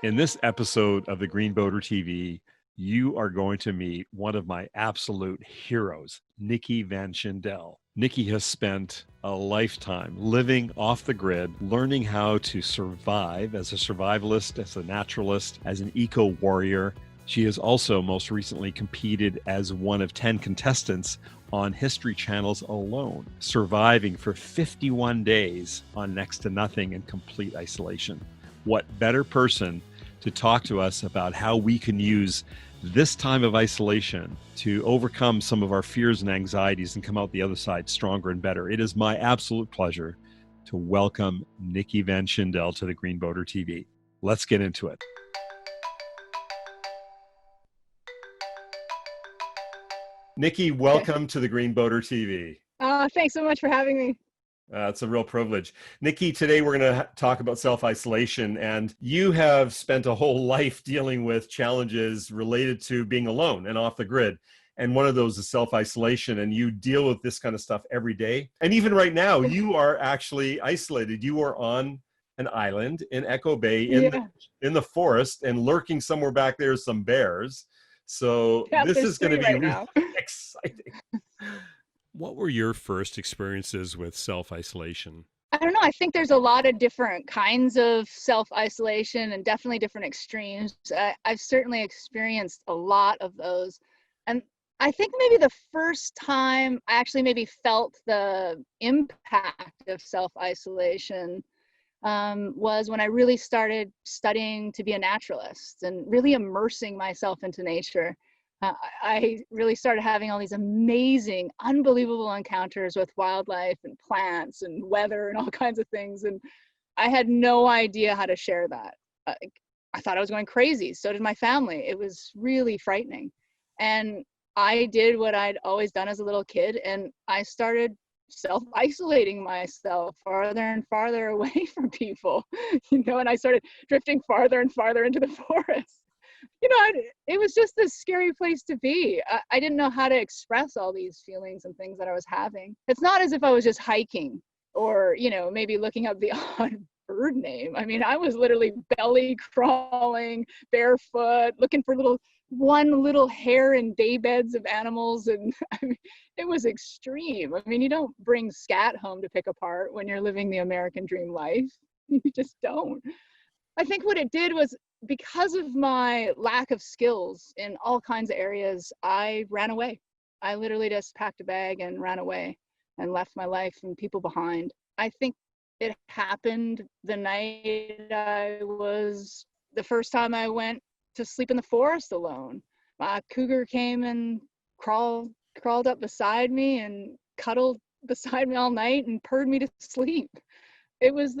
In this episode of the Green Boater TV, you are going to meet one of my absolute heroes, Nikki Van Schendel. Nikki has spent a lifetime living off the grid, learning how to survive as a survivalist, as a naturalist, as an eco warrior. She has also most recently competed as one of 10 contestants on History Channel's Alone, surviving for 51 days on next to nothing in complete isolation. What better person to talk to us about how we can use this time of isolation to overcome some of our fears and anxieties and come out the other side stronger and better. It is my absolute pleasure to welcome Nikki Van Schendel to the Green Boater TV. Let's get into it. Nikki, welcome to the Green Boater TV. Thanks so much for having me. It's a real privilege. Nikki, today we're going to talk about self-isolation, and you have spent a whole life dealing with challenges related to being alone and off the grid. And one of those is self-isolation, and you deal with this kind of stuff every day. And even right now, you are actually isolated. You are on an island in Echo Bay in the forest, and lurking somewhere back there is some bears. So this is going to be really exciting. What were your first experiences with self-isolation? I don't know. I think there's a lot of different kinds of self-isolation and definitely different extremes. I've certainly experienced a lot of those. And I think maybe the first time I actually maybe felt the impact of self-isolation was when I really started studying to be a naturalist and really immersing myself into nature. I really started having all these amazing, unbelievable encounters with wildlife and plants and weather and all kinds of things. And I had no idea how to share that. I thought I was going crazy. So did my family. It was really frightening. And I did what I'd always done as a little kid. And I started self-isolating myself farther and farther away from people, and I started drifting farther and farther into the forest. It was just this scary place to be. I didn't know how to express all these feelings and things that I was having. It's not as if I was just hiking or, maybe looking up the odd bird name. I mean, I was literally belly crawling, barefoot, looking for one little hair in day beds of animals. And I mean, it was extreme. I mean, you don't bring scat home to pick apart when you're living the American dream life. You just don't. I think what it did was, because of my lack of skills in all kinds of areas, I ran away. I literally just packed a bag and ran away and left my life and people behind. I think it happened the night the first time I went to sleep in the forest alone. A cougar came and crawled up beside me and cuddled beside me all night and purred me to sleep. It was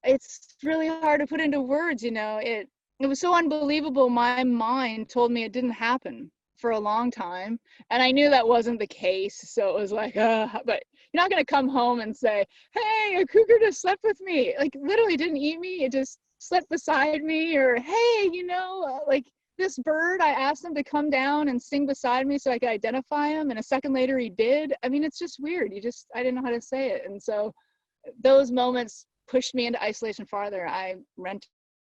it's really hard to put into words, it was so unbelievable. My mind told me it didn't happen for a long time. And I knew that wasn't the case. So it was like, but you're not going to come home and say, hey, a cougar just slept with me. Like, literally didn't eat me. It just slept beside me. Or, hey, like this bird, I asked him to come down and sing beside me so I could identify him. And a second later he did. I mean, it's just weird. I didn't know how to say it. And so those moments pushed me into isolation farther. I rented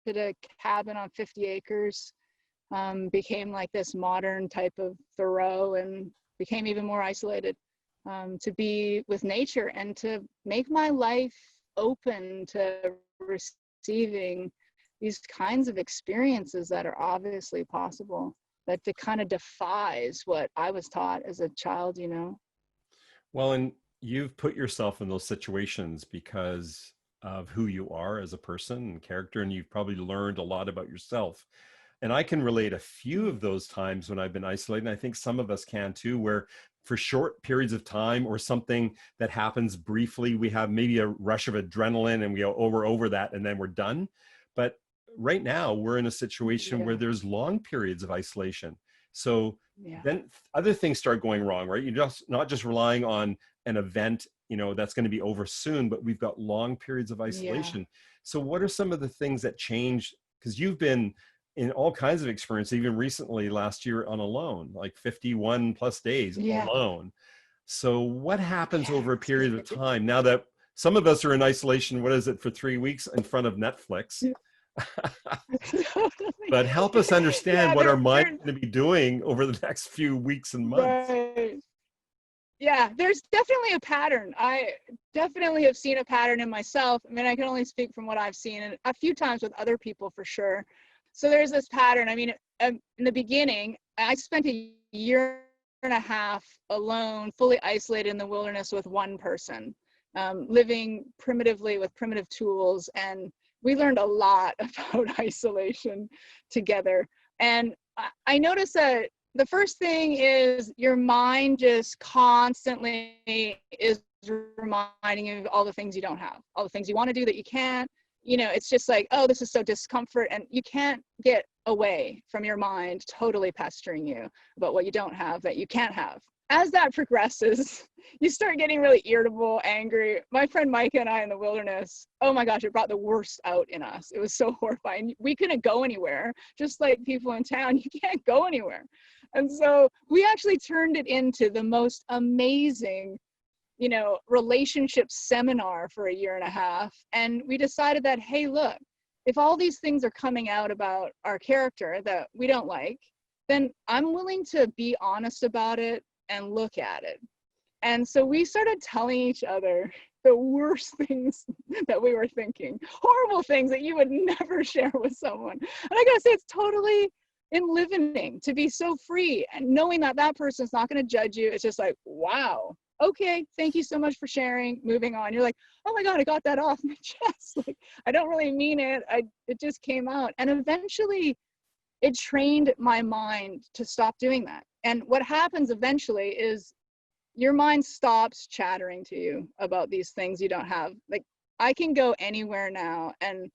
a cabin on 50 acres, became like this modern type of Thoreau, and became even more isolated to be with nature and to make my life open to receiving these kinds of experiences that are obviously possible, that kind of defies what I was taught as a child, Well, and you've put yourself in those situations because of who you are as a person and character, and you've probably learned a lot about yourself. And I can relate a few of those times when I've been isolated, and I think some of us can too, where for short periods of time or something that happens briefly, we have maybe a rush of adrenaline and we go over that and then we're done. But right now we're in a situation where there's long periods of isolation. So then other things start going wrong, right? You're just not just relying on an event, that's going to be over soon, but we've got long periods of isolation. So what are some of the things that changed? Because you've been in all kinds of experience, even recently last year on Alone, like 51 plus days alone. So what happens over a period of time now that some of us are in isolation, what is it, for 3 weeks in front of Netflix? Totally. But help us understand Yeah, what our mind's there's going to be doing over the next few weeks and months. right. Yeah, there's definitely a pattern. I definitely have seen a pattern in myself. I mean, I can only speak from what I've seen, and a few times with other people for sure. So there's this pattern. I mean, in the beginning, I spent a year and a half alone, fully isolated in the wilderness with one person, living primitively with primitive tools. And we learned a lot about isolation together. And I noticed that the first thing is your mind just constantly is reminding you of all the things you don't have, all the things you want to do that you can't. You know, it's just like, oh, this is so discomfort, and you can't get away from your mind totally pestering you about what you don't have that you can't have. As that progresses, you start getting really irritable, angry. My friend Micah and I in the wilderness, oh my gosh, it brought the worst out in us. It was so horrifying. We couldn't go anywhere. Just like people in town, you can't go anywhere. And so we actually turned it into the most amazing, you know, relationship seminar for a year and a half. And we decided that, hey, look, if all these things are coming out about our character that we don't like, then I'm willing to be honest about it and look at it. And so we started telling each other the worst things that we were thinking, horrible things that you would never share with someone. And I gotta say, it's totally enlivening to be so free and knowing that that person's not going to judge you. It's just like, wow, okay, thank you so much for sharing. Moving on. You're like, oh my God, I got that off my chest. Like, I don't really mean it. It just came out. And eventually it trained my mind to stop doing that. And what happens eventually is your mind stops chattering to you about these things you don't have. Like, I can go anywhere now and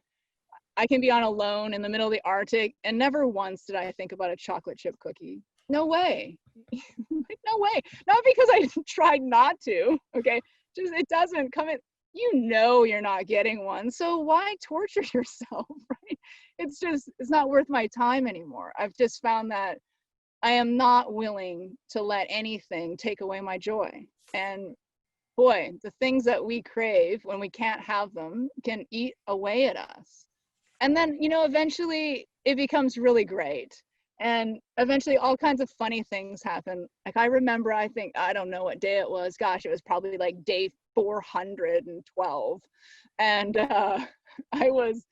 I can be on alone in the middle of the Arctic, and never once did I think about a chocolate chip cookie. No way. Like, no way. Not because I tried not to, okay? Just it doesn't come in. You know you're not getting one, so why torture yourself, right? It's not worth my time anymore. I've just found that I am not willing to let anything take away my joy. And boy, the things that we crave when we can't have them can eat away at us. And then, you know, eventually it becomes really great. And eventually all kinds of funny things happen. Like, I remember, I think, I don't know what day it was. Gosh, it was probably like day 412. And I was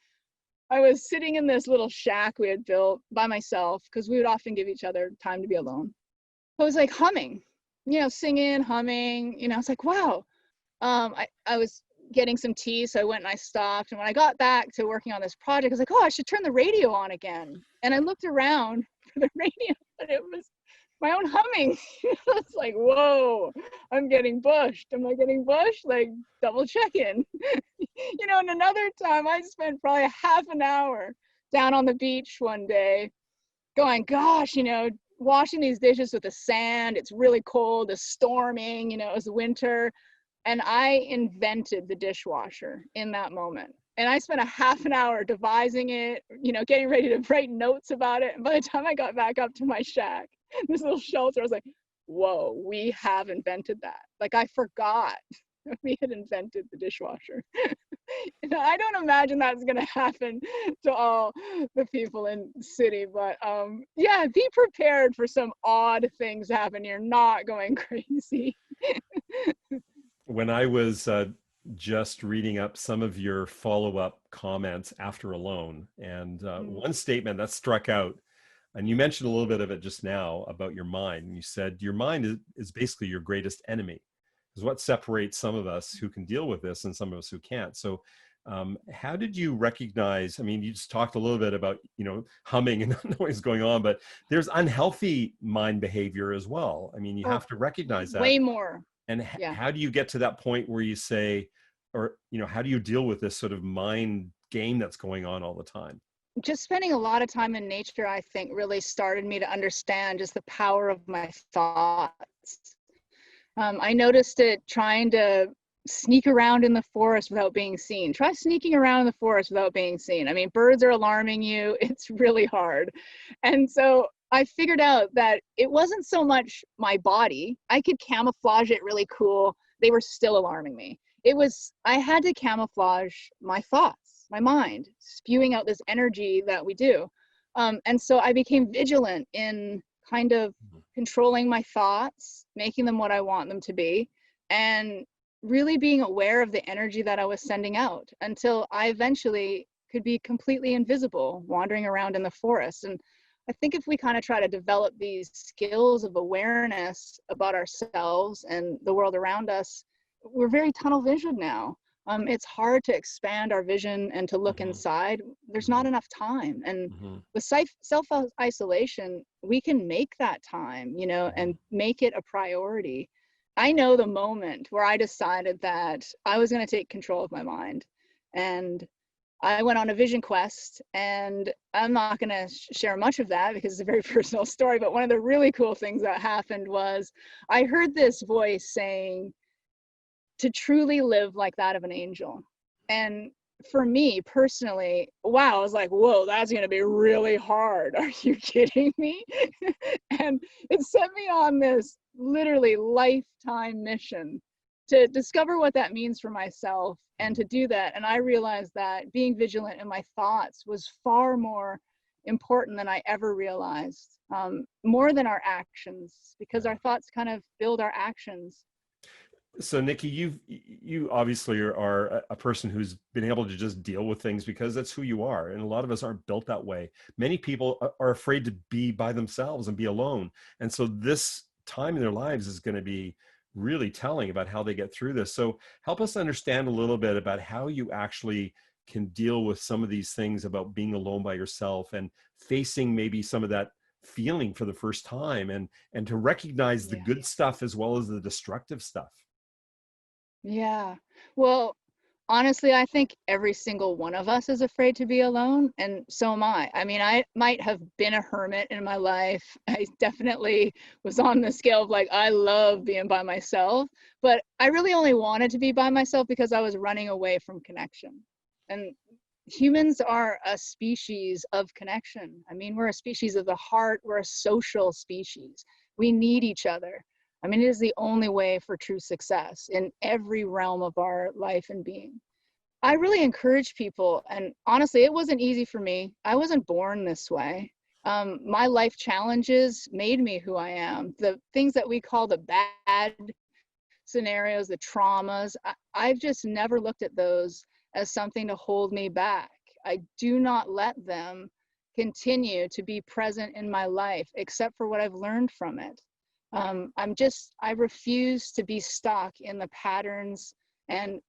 sitting in this little shack we had built by myself, because we would often give each other time to be alone. I was like humming, you know, singing, humming, you know, I was like, wow. I was getting some tea, so I went and I stopped. And when I got back to working on this project, I was like, oh, I should turn the radio on again. And I looked around for the radio, and it was my own humming. It's like, whoa, I'm getting bushed. Am I getting bushed? Like, double check in. You know, and another time I spent probably a half an hour down on the beach one day going, gosh, you know, washing these dishes with the sand. It's really cold, it's storming, you know, it was winter. And I invented the dishwasher in that moment. And I spent a half an hour devising it, you know, getting ready to write notes about it. And by the time I got back up to my shack, this little shelter, I was like, whoa, we have invented that. Like, I forgot we had invented the dishwasher. I don't imagine that's going to happen to all the people in the city, but yeah, be prepared for some odd things to happen. You're not going crazy. When I was just reading up some of your follow-up comments after Alone, and one statement that struck out, and you mentioned a little bit of it just now about your mind, and you said your mind is basically your greatest enemy. Is what separates some of us who can deal with this and some of us who can't. So how did you recognize, I mean, you just talked a little bit about, you know, humming and not knowing what's going on, but there's unhealthy mind behavior as well. I mean, you have to recognize that. Way more. And Yeah. how do you get to that point where you say, or, you know, how do you deal with this sort of mind game that's going on all the time? Just spending a lot of time in nature, I think, really started me to understand just the power of my thoughts. I noticed it trying to sneak around in the forest without being seen. Try sneaking around in the forest without being seen. I mean, birds are alarming you. It's really hard. And so I figured out that it wasn't so much my body. I could camouflage it really cool. They were still alarming me. I had to camouflage my thoughts. my mind, spewing out this energy that we do. And so I became vigilant in kind of controlling my thoughts, making them what I want them to be, and really being aware of the energy that I was sending out until I eventually could be completely invisible, wandering around in the forest. And I think if we kind of try to develop these skills of awareness about ourselves and the world around us, we're very tunnel vision now. It's hard to expand our vision and to look inside. There's not enough time. And with self-isolation, we can make that time, you know, and make it a priority. I know the moment where I decided that I was going to take control of my mind. And I went on a vision quest, and I'm not going to share much of that because it's a very personal story. But one of the really cool things that happened was I heard this voice saying to truly live like that of an angel. And for me personally, wow, I was like, whoa, that's going to be really hard. Are you kidding me? And it set me on this literally lifetime mission to discover what that means for myself and to do that. And I realized that being vigilant in my thoughts was far more important than I ever realized, more than our actions, because our thoughts kind of build our actions. So Nikki, you obviously are a person who's been able to just deal with things because that's who you are. And a lot of us aren't built that way. Many people are afraid to be by themselves and be alone. And so this time in their lives is going to be really telling about how they get through this. So help us understand a little bit about how you actually can deal with some of these things about being alone by yourself and facing maybe some of that feeling for the first time, and to recognize the good stuff as well as the destructive stuff. Yeah. Well, honestly, I think every single one of us is afraid to be alone, and so am I. I mean, I might have been a hermit in my life. I definitely was on the scale of like, I love being by myself, but I really only wanted to be by myself because I was running away from connection. And humans are a species of connection. I mean, we're a species of the heart, we're a social species. We need each other. I mean, it is the only way for true success in every realm of our life and being. I really encourage people, and honestly, it wasn't easy for me. I wasn't born this way. My life challenges made me who I am. The things that we call the bad scenarios, the traumas, I've just never looked at those as something to hold me back. I do not let them continue to be present in my life, except for what I've learned from it. I refuse to be stuck in the patterns and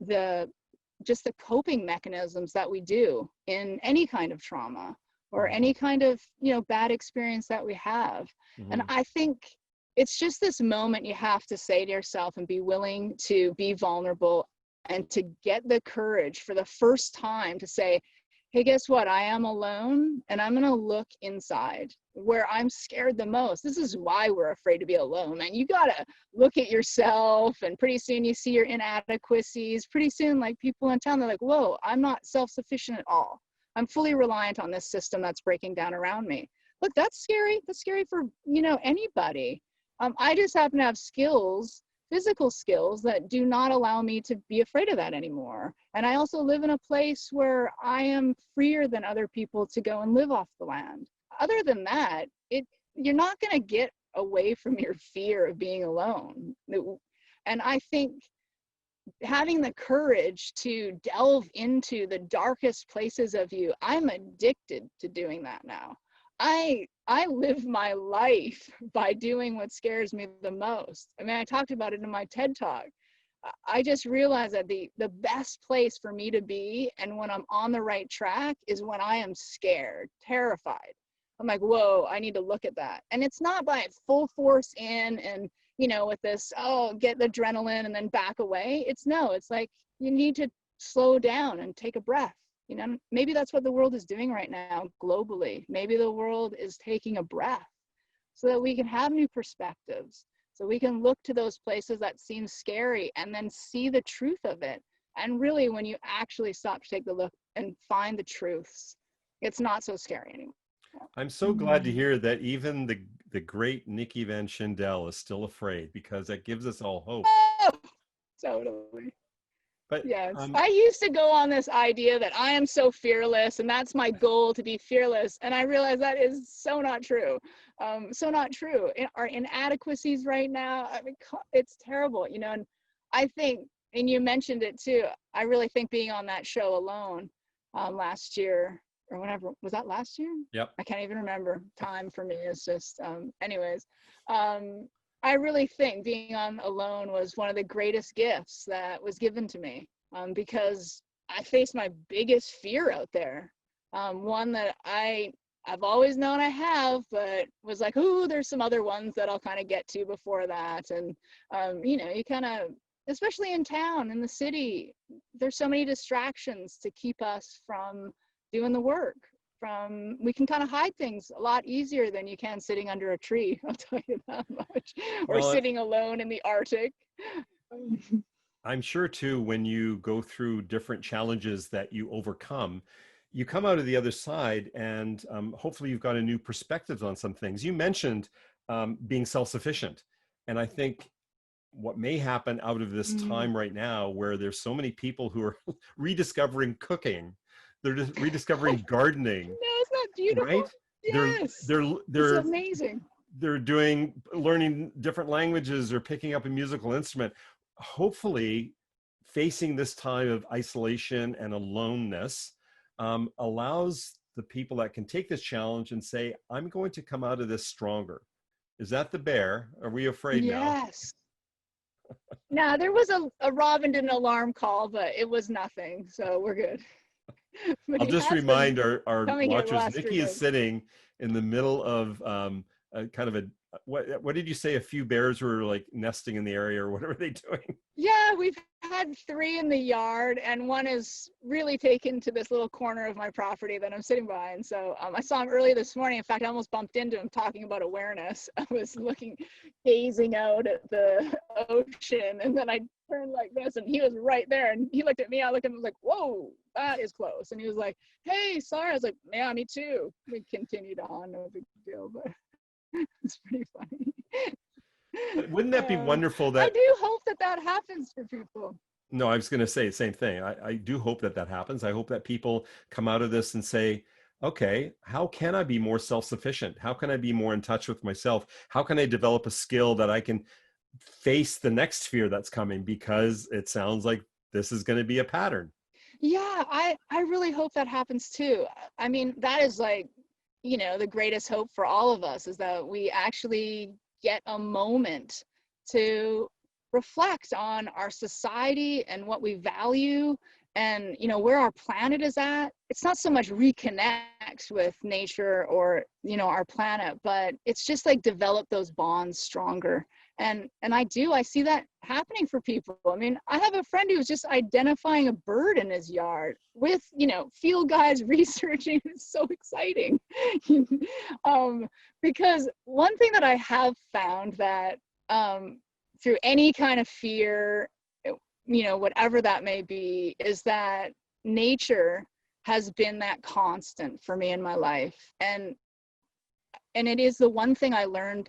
just the coping mechanisms that we do in any kind of trauma or any kind of, you know, bad experience that we have. And I think it's just this moment you have to say to yourself and be willing to be vulnerable and to get the courage for the first time to say, hey, guess what? I am alone, and I'm going to look inside where I'm scared the most. This is why we're afraid to be alone, man. You got to look at yourself, and pretty soon you see your inadequacies. Pretty soon, like people in town, they're like, whoa, I'm not self-sufficient at all. I'm fully reliant on this system that's breaking down around me. Look, that's scary. That's scary for, you know, anybody. I just happen to have skills, physical skills, that do not allow me to be afraid of that anymore. And I also live in a place where I am freer than other people to go and live off the land. Other than that, you're not going to get away from your fear of being alone. And I think having the courage to delve into the darkest places of you, I'm addicted to doing that now. I live my life by doing what scares me the most. I mean, I talked about it in my TED Talk. I just realized that the best place for me to be, and when I'm on the right track, is when I am scared, terrified. I'm like, whoa, I need to look at that. And it's not by full force in and, you know, with this, oh, get the adrenaline and then back away. It's like you need to slow down and take a breath. You know, maybe that's what the world is doing right now globally. Maybe the world is taking a breath so that we can have new perspectives, so we can look to those places that seem scary and then see the truth of it. And really, when you actually stop to take the look and find the truths, it's not so scary anymore. I'm so glad to hear that even the great Nikki Van Schindel is still afraid, because that gives us all hope. Oh, totally. But Yes. I used to go on this idea that I am so fearless and that's my goal, to be fearless. And I realize that is so not true. So not true. Our inadequacies right now, I mean, it's terrible, you know, and I think, and you mentioned it too, I really think being on that show alone last year or whenever, was that last year? Yep. I can't even remember. Time for me is just, anyways. I really think being on Alone was one of the greatest gifts that was given to me, because I faced my biggest fear out there. One that I've always known I have, but was like, ooh, there's some other ones that I'll kind of get to before that. And, you know, you kind of, especially in town, in the city, there's so many distractions to keep us from doing the work. We can kind of hide things a lot easier than you can sitting under a tree, I'll tell you that much, or Well, sitting alone in the Arctic. I'm sure too, when you go through different challenges that you overcome, you come out of the other side, and hopefully you've got a new perspective on some things. You mentioned being self-sufficient. And I think what may happen out of this time right now, where there's so many people who are rediscovering cooking, they're just rediscovering gardening. No, it's not beautiful. Right? Yes. They're it's amazing. They're learning different languages or picking up a musical instrument. Hopefully, facing this time of isolation and aloneness allows the people that can take this challenge and say, I'm going to come out of this stronger. Is that the bear? Are we afraid now? Yes. No, there was a Robin did an alarm call, but it was nothing, so we're good. I'll just remind our watchers, Nikki is sitting in the middle of a kind of a, what did you say? A few bears were like nesting in the area, or what are they doing? Yeah, we've had 3 in the yard, and one is really taken to this little corner of my property that I'm sitting by. And so I saw him early this morning. In fact, I almost bumped into him talking about awareness. I was gazing out at the ocean, and then I turned like this, and he was right there. And he looked at me. I looked at him. I was like, "Whoa, that is close." And he was like, "Hey, sorry." I was like, "Yeah, me too." We continued on, no big deal, but it's pretty funny. Wouldn't that be wonderful? That I do hope that happens for people. No, I was going to say the same thing. I do hope that happens. I hope that people come out of this and say, okay, how can I be more self-sufficient? How can I be more in touch with myself? How can I develop a skill that I can face the next fear that's coming? Because it sounds like this is going to be a pattern. Yeah, I really hope that happens too. I mean, that is like, you know, the greatest hope for all of us, is that we actually get a moment to reflect on our society and what we value, and, you know, where our planet is at. It's not so much reconnect with nature or, you know, our planet, but it's just like develop those bonds stronger. And I see that happening for people. I mean, I have a friend who was just identifying a bird in his yard with, you know, field guys researching. It's so exciting. Because one thing that I have found that through any kind of fear, you know, whatever that may be, is that nature has been that constant for me in my life. And it is the one thing I learned,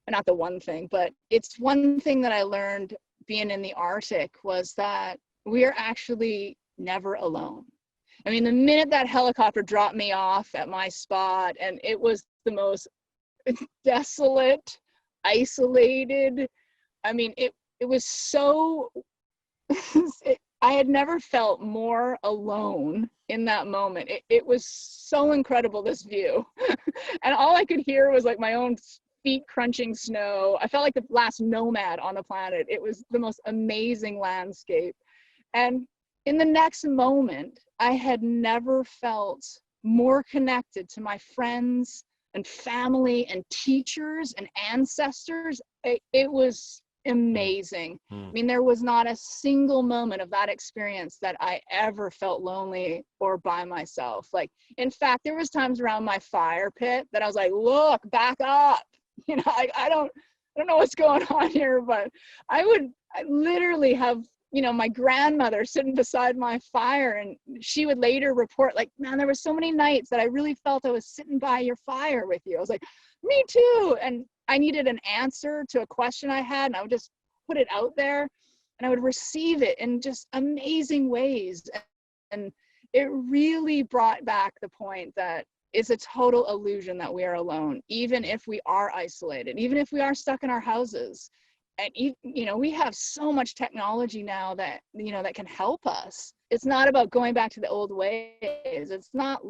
not the one thing, but it's one thing that I learned being in the Arctic, was that we are actually never alone. I mean, the minute that helicopter dropped me off at my spot, and it was the most desolate, isolated, I mean, it was so, I had never felt more alone in that moment. It was so incredible, this view. And all I could hear was like my own feet crunching snow. I felt like the last nomad on the planet. It was the most amazing landscape. And in the next moment, I had never felt more connected to my friends and family and teachers and ancestors. It was amazing. I mean, there was not a single moment of that experience that I ever felt lonely or by myself. Like, in fact, there was times around my fire pit that I was like, look, back up. You know, I don't know what's going on here, but I literally have, you know, my grandmother sitting beside my fire, and she would later report like, man, there were so many nights that I really felt I was sitting by your fire with you. I was like, me too. And I needed an answer to a question I had, and I would just put it out there. and I would receive it in just amazing ways. And it really brought back the point that it's a total illusion that we are alone, even if we are isolated, even if we are stuck in our houses. And we have so much technology now that that can help us. It's not about going back to the old ways. It's not.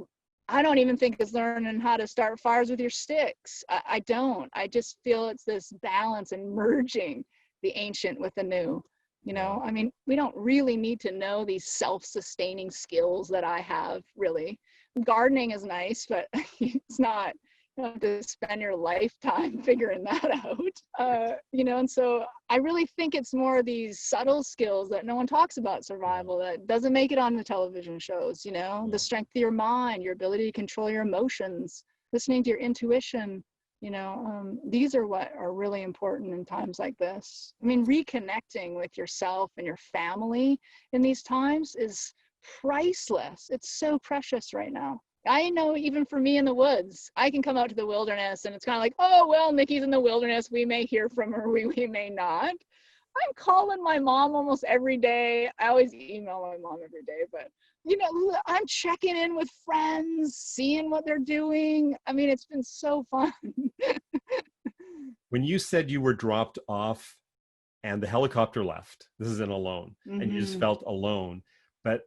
I don't even think it's learning how to start fires with your sticks. I don't. I just feel it's this balance and merging the ancient with the new. I mean, we don't really need to know these self-sustaining skills that I have, really. Gardening is nice, but it's not. You have to spend your lifetime figuring that out. And so I really think it's more of these subtle skills that no one talks about survival, that doesn't make it on the television shows, the strength of your mind, your ability to control your emotions, listening to your intuition. These are what are really important in times like this. I mean, reconnecting with yourself and your family in these times is priceless. It's so precious right now. I know, even for me in the woods, I can come out to the wilderness and it's kind of like, oh, well, Nikki's in the wilderness. We may hear from her, we may not. I'm calling my mom almost every day. I always email my mom every day, but I'm checking in with friends, seeing what they're doing. I mean, it's been so fun. When you said you were dropped off and the helicopter left, this is in Alone, and you just felt alone, but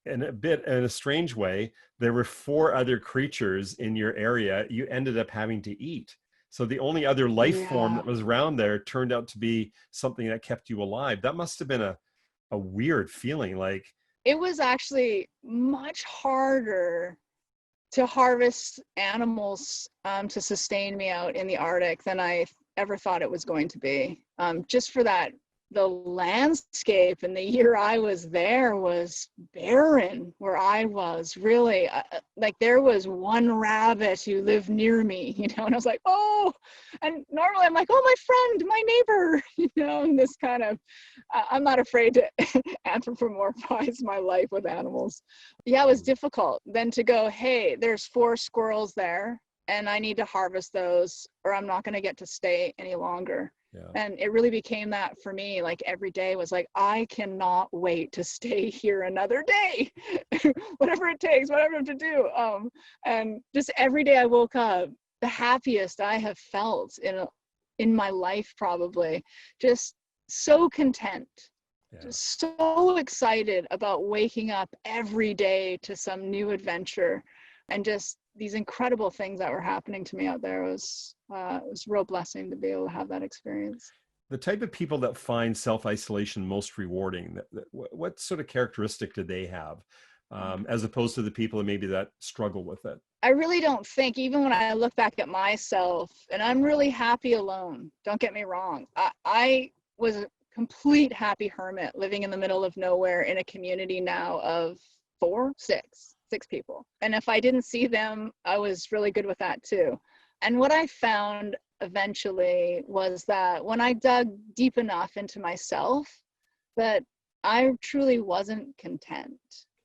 in a strange way, there were 4 other creatures in your area you ended up having to eat. So the only other life form that was around there turned out to be something that kept you alive. That must have been a weird feeling. Like, it was actually much harder to harvest animals to sustain me out in the Arctic than I ever thought it was going to be. Just for that, the landscape and the year I was there was barren where I was, really. Like, there was one rabbit who lived near me, and I was like, oh, and normally I'm like, oh, my friend, my neighbor, and this kind of, I'm not afraid to anthropomorphize my life with animals. Yeah, it was difficult then to go, hey, there's 4 squirrels there and I need to harvest those or I'm not going to get to stay any longer. And it really became that for me. Like, every day was like, I cannot wait to stay here another day, whatever it takes, whatever I have to do. And just every day I woke up, the happiest I have felt in my life, probably. Just so content, just so excited about waking up every day to some new adventure, and just these incredible things that were happening to me out there. It was a real blessing to be able to have that experience. The type of people that find self-isolation most rewarding, what sort of characteristic do they have, as opposed to the people that struggle with it? I really don't think, even when I look back at myself, and I'm really happy alone, don't get me wrong. I was a complete happy hermit living in the middle of nowhere in a community now of 6 people. And if I didn't see them, I was really good with that too. And what I found eventually was that when I dug deep enough into myself, that I truly wasn't content,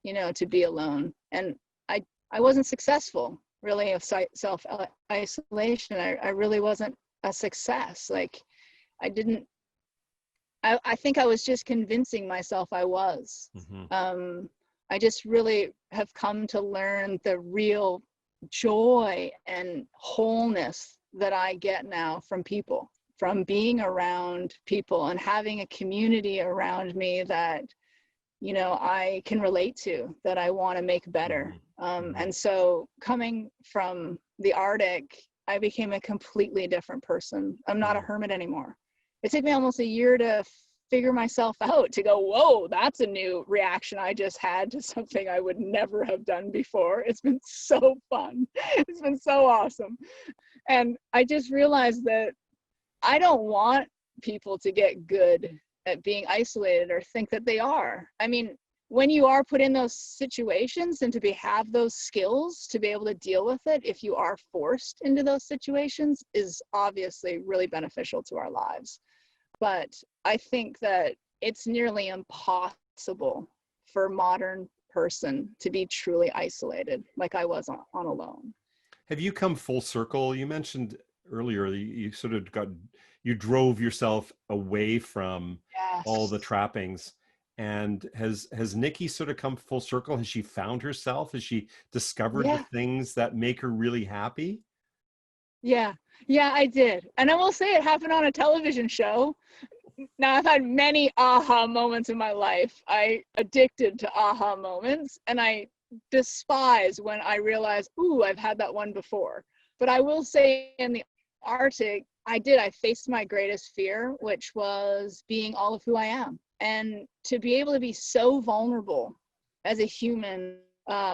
to be alone. And I wasn't successful, really, of self-isolation. I really wasn't a success. Like, I think I was just convincing myself I was. I just really have come to learn the real joy and wholeness that I get now from people, from being around people and having a community around me that, I can relate to, that I want to make better. And so coming from the Arctic, I became a completely different person. I'm not a hermit anymore. It took me almost a year to figure myself out, to go, whoa, that's a new reaction I just had to something I would never have done before. It's been so fun. It's been so awesome. And I just realized that I don't want people to get good at being isolated or think that they are. I mean, when you are put in those situations, and to have those skills to be able to deal with it if you are forced into those situations, is obviously really beneficial to our lives. But I think that it's nearly impossible for a modern person to be truly isolated like I was on Alone. Have you come full circle? You mentioned earlier that you sort of you drove yourself away from all the Yes. trappings. And has Nikki sort of come full circle? Has she found herself? Has she discovered the Yeah. things that make her really happy? Yeah. Yeah, I did. And I will say it happened on a television show. Now, I've had many aha moments in my life. I addicted to aha moments, and I despise when I realize, ooh, I've had that one before. But I will say in the Arctic, I faced my greatest fear, which was being all of who I am. And to be able to be so vulnerable as a human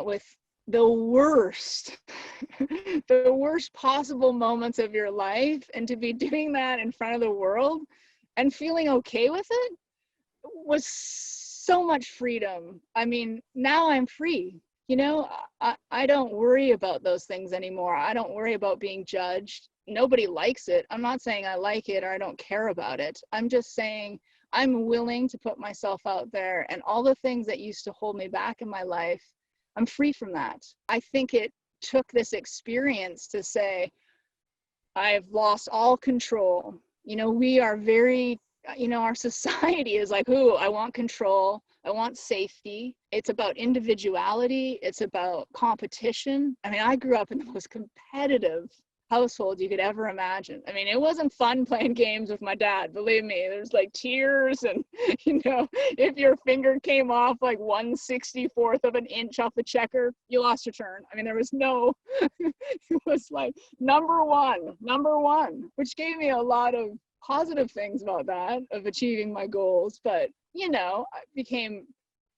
with the worst, the worst possible moments of your life, and to be doing that in front of the world and feeling okay with it was so much freedom. I mean, now I'm free. You know, I don't worry about those things anymore. I don't worry about being judged. Nobody likes it. I'm not saying I like it or I don't care about it. I'm just saying I'm willing to put myself out there, and all the things that used to hold me back in my life, I'm free from that. I think it took this experience to say, I've lost all control. You know, we are very, you know, our society is like, ooh, I want control. I want safety. It's about individuality. It's about competition. I mean, I grew up in the most competitive household you could ever imagine. I mean, it wasn't fun playing games with my dad, believe me. There's like tears, and, you know, if your finger came off like 1/64th of an inch off the checker, you lost your turn. I mean, there was no, it was like number one, which gave me a lot of positive things about that, of achieving my goals. But, you know, I became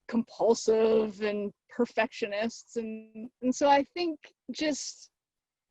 compulsive and perfectionist. And so I think just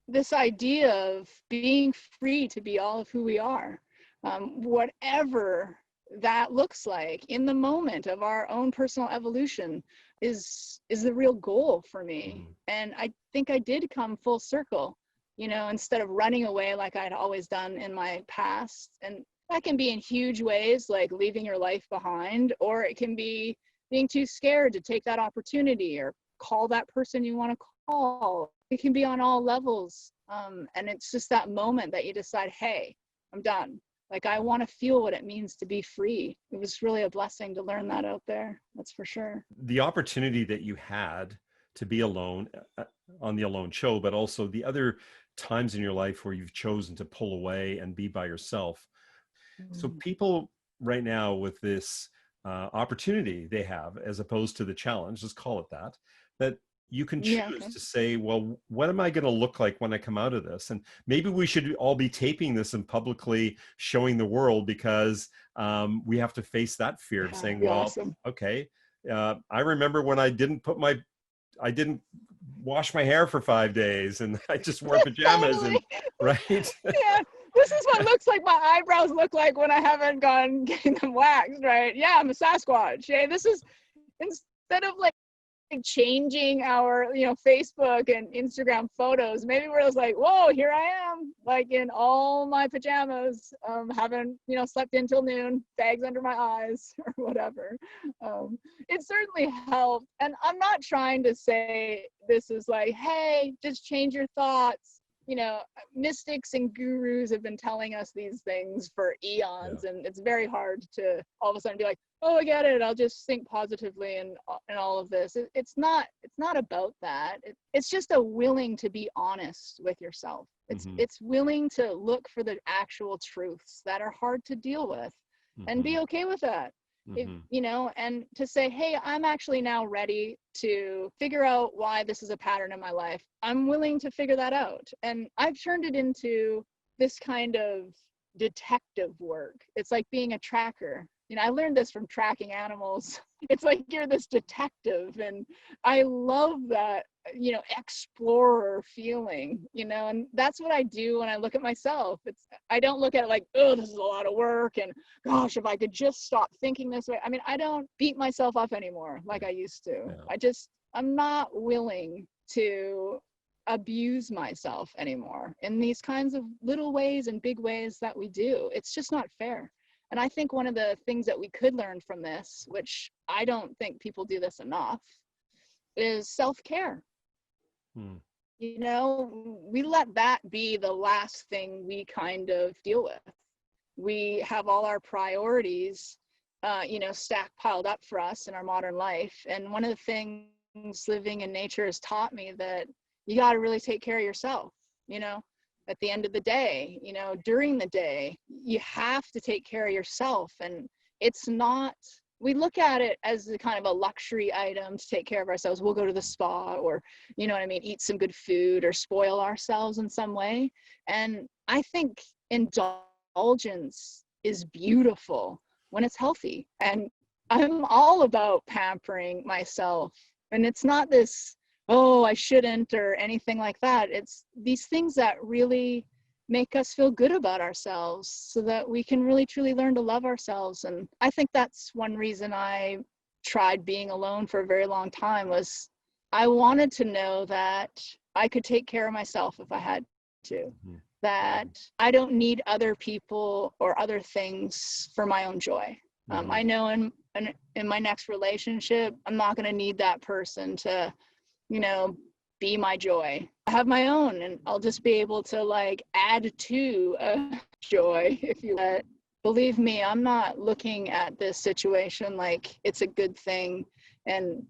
this idea of being free to be all of who we are, whatever that looks like in the moment of our own personal evolution, is the real goal for me. Mhm. And I think I did come full circle, you know, instead of running away like I'd always done in my past. And that can be in huge ways, like leaving your life behind, or it can be being too scared to take that opportunity or call that person you want to call. It can be on all levels. And it's just that moment that you decide, hey, I'm done. Like, I want to feel what it means to be free. It was really a blessing to learn that out there. That's for sure. The opportunity that you had to be alone on the Alone Show, but also the other times in your life where you've chosen to pull away and be by yourself. So Mm. people right now with this opportunity they have, as opposed to the challenge, let's call it that, that you can Yeah, choose okay. to say, well, what am I going to look like when I come out of this? And maybe we should all be taping this and publicly showing the world, because we have to face that fear of Yeah, that'd saying, be well, awesome. okay, I remember when I didn't wash my hair for 5 days and I just wore pajamas and Totally. right. Yeah, this is what looks like my eyebrows look like when I haven't gone getting them waxed, right? Yeah, I'm a Sasquatch. Yeah, this is, instead of like changing our, you know, Facebook and Instagram photos, maybe we're just like, whoa, here I am, like in all my pajamas, haven't, you know, slept in till noon, bags under my eyes or whatever. It certainly helped. And I'm not trying to say this is like, hey, just change your thoughts. You know, mystics and gurus have been telling us these things for Yeah. eons, and it's very hard to all of a sudden be like, oh, I get it, I'll just think positively and all of this. It's not about that. It's just a willing to be honest with yourself. Hmm. It's willing to look for the actual truths that are hard to deal with, and Hmm. be okay with that. If, Hmm. you know, and to say, hey, I'm actually now ready to figure out why this is a pattern in my life. I'm willing to figure that out. And I've turned it into this kind of detective work. It's like being a tracker. You know, I learned this from tracking animals. It's like you're this detective, and I love that, you know, explorer feeling, you know, and that's what I do when I look at myself. I don't look at it like, oh, this is a lot of work, and gosh, if I could just stop thinking this way. I mean, I don't beat myself up anymore like I used to. Yeah. I'm not willing to abuse myself anymore in these kinds of little ways and big ways that we do. It's just not fair. And I think one of the things that we could learn from this, which I don't think people do this enough, is self-care. Mm. You know, we let that be the last thing we kind of deal with. we have all our priorities, stack piled up for us in our modern life. And one of the things living in nature has taught me that you got to really take care of yourself, at the end of the day, during the day, you have to take care of yourself. And it's not, we look at it as a kind of a luxury item to take care of ourselves. We'll go to the spa or, eat some good food or spoil ourselves in some way. And I think indulgence is beautiful when it's healthy. And I'm all about pampering myself. And it's not this, oh, I shouldn't or anything like that. It's these things that really make us feel good about ourselves so that we can really truly learn to love ourselves. And I think that's one reason I tried being alone for a very long time, was I wanted to know that I could take care of myself if I had to, that I don't need other people or other things for my own joy. I know in my next relationship, I'm not going to need that person to, be my joy. I have my own, and I'll just be able to add to joy, if you let. Believe me, I'm not looking at this situation like it's a good thing and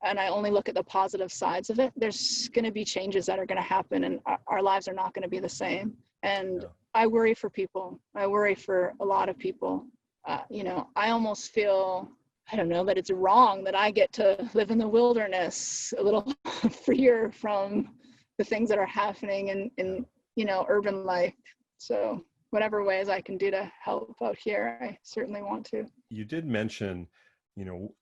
I only look at the positive sides of it. There's going to be changes that are going to happen, and our lives are not going to be the same. And I worry for people. I worry for a lot of people. I almost feel, I don't know, that it's wrong that I get to live in the wilderness a little freer from the things that are happening in urban life. So whatever ways I can do to help out here, I certainly want to. You did mention, you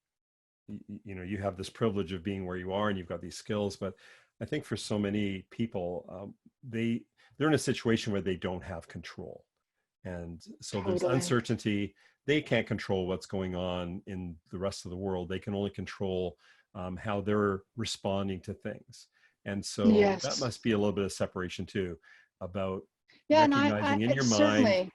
have this privilege of being where you are and you've got these skills, but I think for so many people, they're in a situation where they don't have control. And so there's uncertainty. They can't control what's going on in the rest of the world. They can only control how they're responding to things. And so that must be a little bit of separation too, about recognizing in your mind,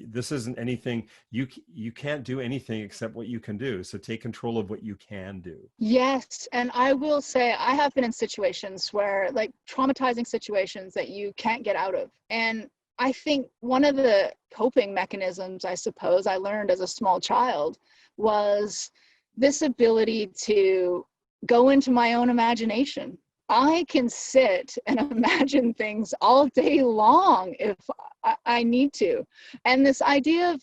this isn't anything, you can't do anything except what you can do. So take control of what you can do. Yes. And I will say, I have been in situations where, traumatizing situations that you can't get out of. And I think one of the coping mechanisms, I suppose, I learned as a small child was this ability to go into my own imagination. I can sit and imagine things all day long if I need to. And this idea of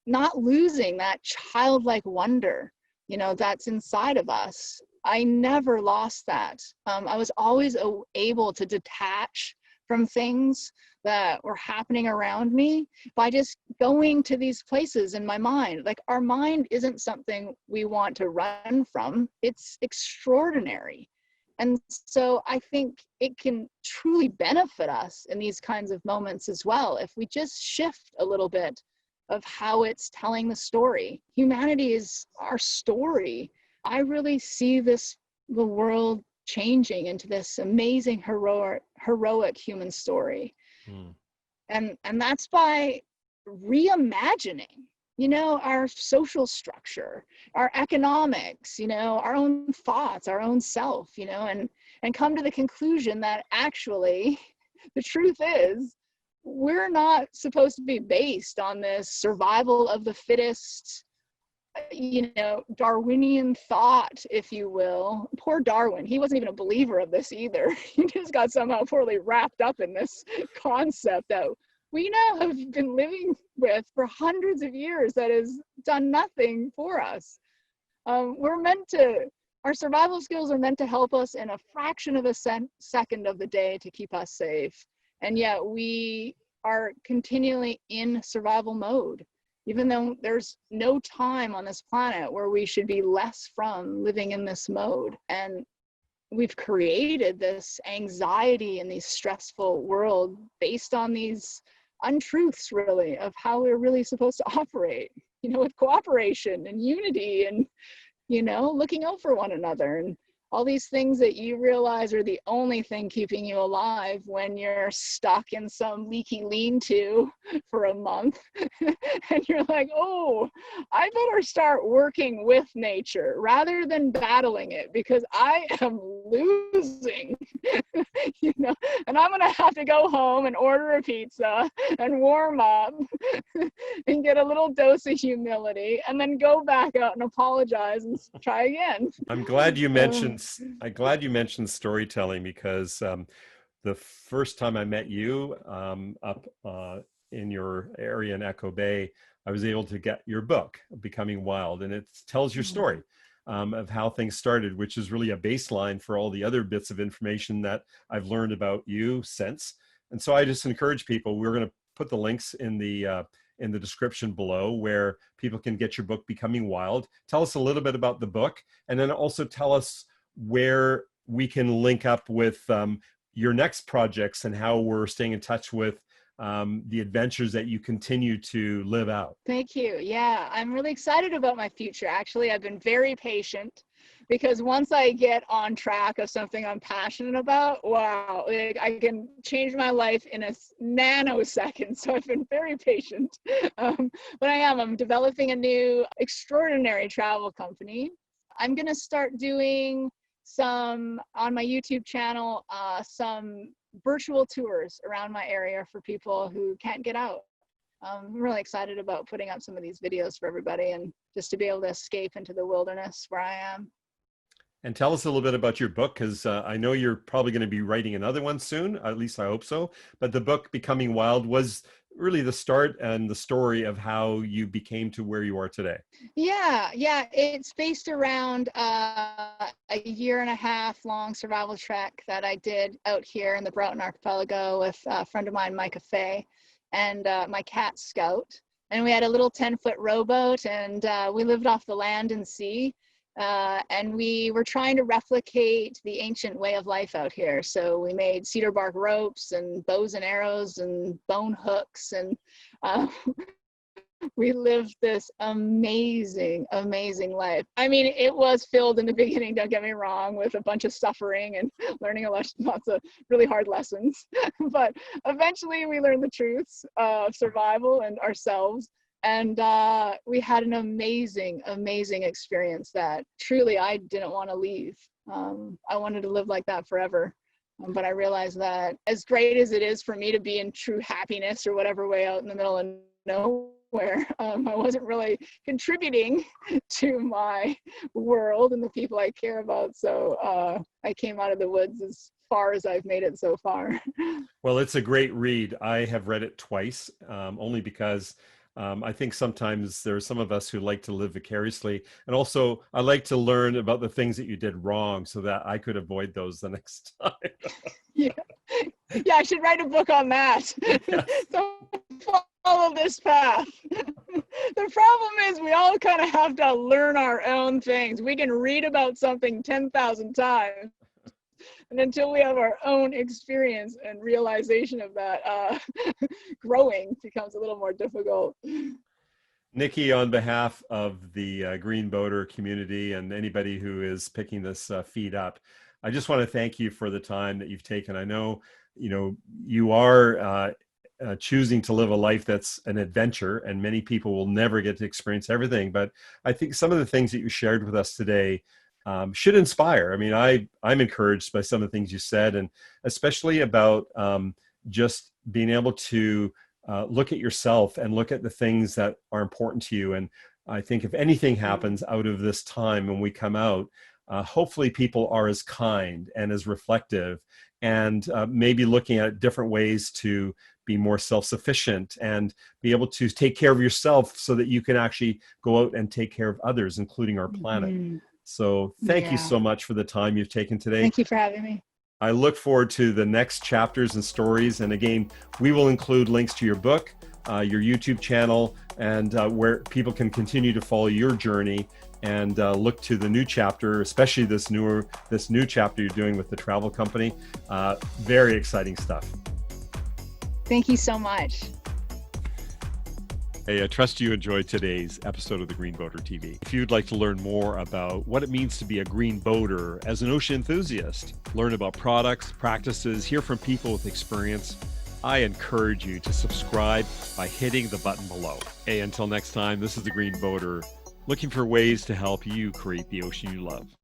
not losing that childlike wonder, that's inside of us. I never lost that. I was always able to detach from things that were happening around me by just going to these places in my mind. Our mind isn't something we want to run from. It's extraordinary. And so I think it can truly benefit us in these kinds of moments as well, if we just shift a little bit of how it's telling the story. Humanity is our story. I really see the world changing into this amazing, heroic human story. And that's by reimagining, our social structure, our economics, our own thoughts, our own self, and come to the conclusion that actually the truth is we're not supposed to be based on this survival of the fittest, Darwinian thought, if you will. Poor Darwin, he wasn't even a believer of this either. He just got somehow poorly wrapped up in this concept that we now have been living with for hundreds of years that has done nothing for us. Our survival skills are meant to help us in a fraction of a second of the day to keep us safe. And yet we are continually in survival mode, even though there's no time on this planet where we should be less from living in this mode. And we've created this anxiety in this stressful world based on these untruths, really, of how we're really supposed to operate, with cooperation and unity and, looking out for one another. And all these things that you realize are the only thing keeping you alive when you're stuck in some leaky lean-to for a month. And you're like, oh, I better start working with nature rather than battling it, because I am losing, you know, and I'm gonna have to go home and order a pizza and warm up and get a little dose of humility and then go back out and apologize and try again. I'm glad you mentioned storytelling, because the first time I met you up in your area in Echo Bay, I was able to get your book, Becoming Wild, and it tells your story of how things started, which is really a baseline for all the other bits of information that I've learned about you since. And so I just encourage people, we're going to put the links in the description below where people can get your book, Becoming Wild. Tell us a little bit about the book, and then also tell us where we can link up with your next projects and how we're staying in touch with the adventures that you continue to live out. Thank you. Yeah, I'm really excited about my future. Actually, I've been very patient, because once I get on track of something I'm passionate about, wow, like, I can change my life in a nanosecond. So I've been very patient. But I'm developing a new extraordinary travel company. I'm going to start doing some on my YouTube channel, some virtual tours around my area for people who can't get out. I'm really excited about putting up some of these videos for everybody, and just to be able to escape into the wilderness where I am. And tell us a little bit about your book, because I know you're probably going to be writing another one soon, at least I hope so. But the book, Becoming Wild, was really the start and the story of how you became to where you are today. Yeah, it's based around a 1.5 year long survival trek that I did out here in the Broughton Archipelago with a friend of mine, Micah Fay, and my cat Scout. And we had a little 10-foot rowboat, and we lived off the land and sea. And we were trying to replicate the ancient way of life out here. So we made cedar bark ropes and bows and arrows and bone hooks, and we lived this amazing life. I mean, it was filled in the beginning, don't get me wrong, with a bunch of suffering and learning lots of really hard lessons. But eventually we learned the truths of survival and ourselves. And we had an amazing experience that truly I didn't want to leave. I wanted to live like that forever. But I realized that as great as it is for me to be in true happiness or whatever way out in the middle of nowhere, I wasn't really contributing to my world and the people I care about. So I came out of the woods as far as I've made it so far. Well, it's a great read. I have read it twice, only because I think sometimes there are some of us who like to live vicariously. And also, I like to learn about the things that you did wrong so that I could avoid those the next time. Yeah, I should write a book on that. Yes. So follow this path. The problem is we all kind of have to learn our own things. We can read about something 10,000 times. And until we have our own experience and realization of that, growing becomes a little more difficult. Nikki, on behalf of the Green Boater community and anybody who is picking this feed up, I just want to thank you for the time that you've taken. I know, you are choosing to live a life that's an adventure, and many people will never get to experience everything. But I think some of the things that you shared with us today should inspire. I mean, I'm encouraged by some of the things you said, and especially about just being able to look at yourself and look at the things that are important to you. And I think if anything happens out of this time when we come out, hopefully people are as kind and as reflective, and maybe looking at different ways to be more self-sufficient and be able to take care of yourself so that you can actually go out and take care of others, including our planet. Mm-hmm. So thank you so much for the time you've taken today. Thank you for having me. I look forward to the next chapters and stories. And again, we will include links to your book, your YouTube channel, and where people can continue to follow your journey and look to the new chapter, especially this new chapter you're doing with the travel company. Very exciting stuff. Thank you so much. Hey, I trust you enjoyed today's episode of the Green Boater TV. If you'd like to learn more about what it means to be a green boater as an ocean enthusiast, learn about products, practices, hear from people with experience, I encourage you to subscribe by hitting the button below. Hey, until next time, this is the Green Boater, looking for ways to help you create the ocean you love.